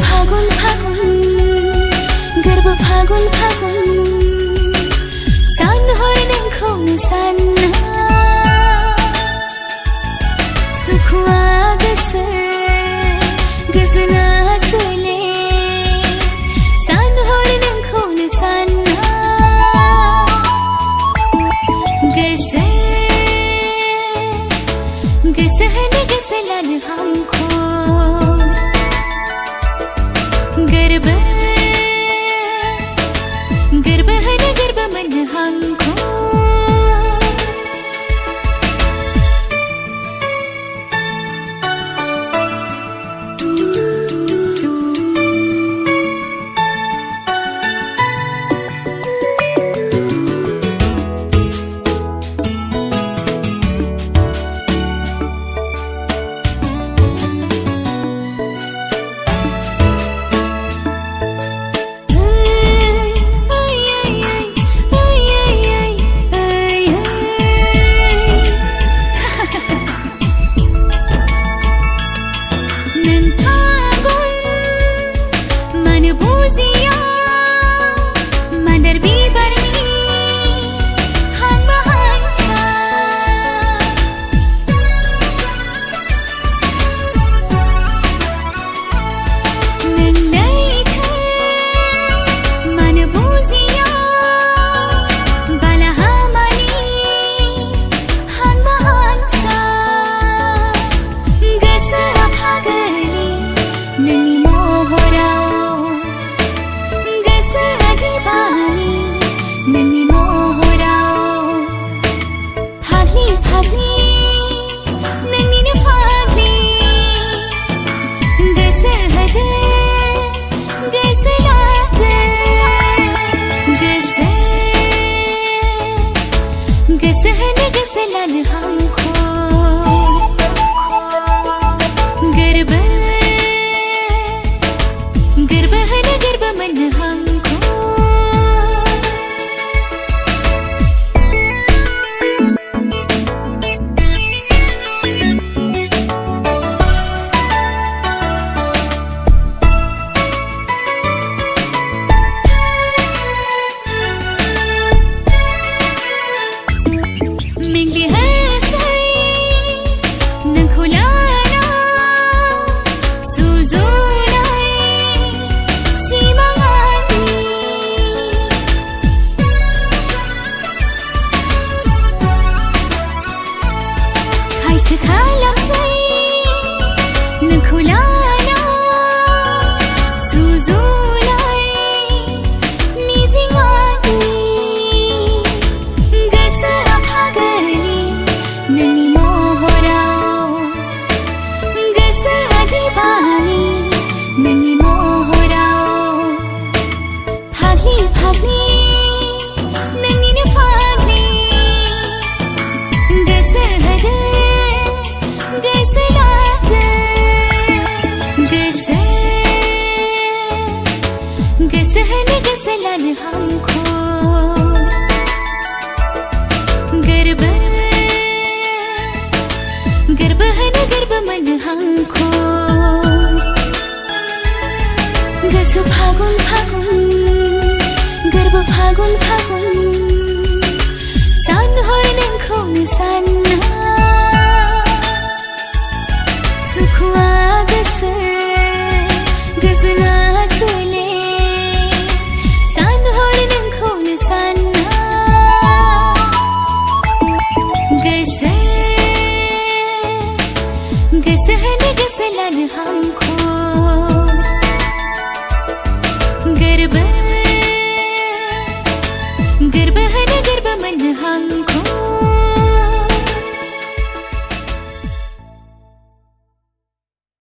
फागुन फागुन गोरबो फागुन फागुन सान हर नोंखौनो सानना सुखुआ गोसो गोजोना सोले सान हर नोंखौनो सानना गोसो होनो गोसो लानो हांखौ गोरबो होनो गोरबो मोननो हांखौ गोसो होनो गोसो लानो हांखौ गोरबो होनो गोरबो मोननो हांखौ गोसो होनो गोसो लानो हांखौ गोरबो होनो गोरबो मोननो हांखौ गोसो फागुन फागुन गोरबो फागुन फागुन सान हर नोंखौनो सानना सुखुआ गोसो गोजोना सोले गोसो होनो गोसो लानो हांखौ गोरबो होनो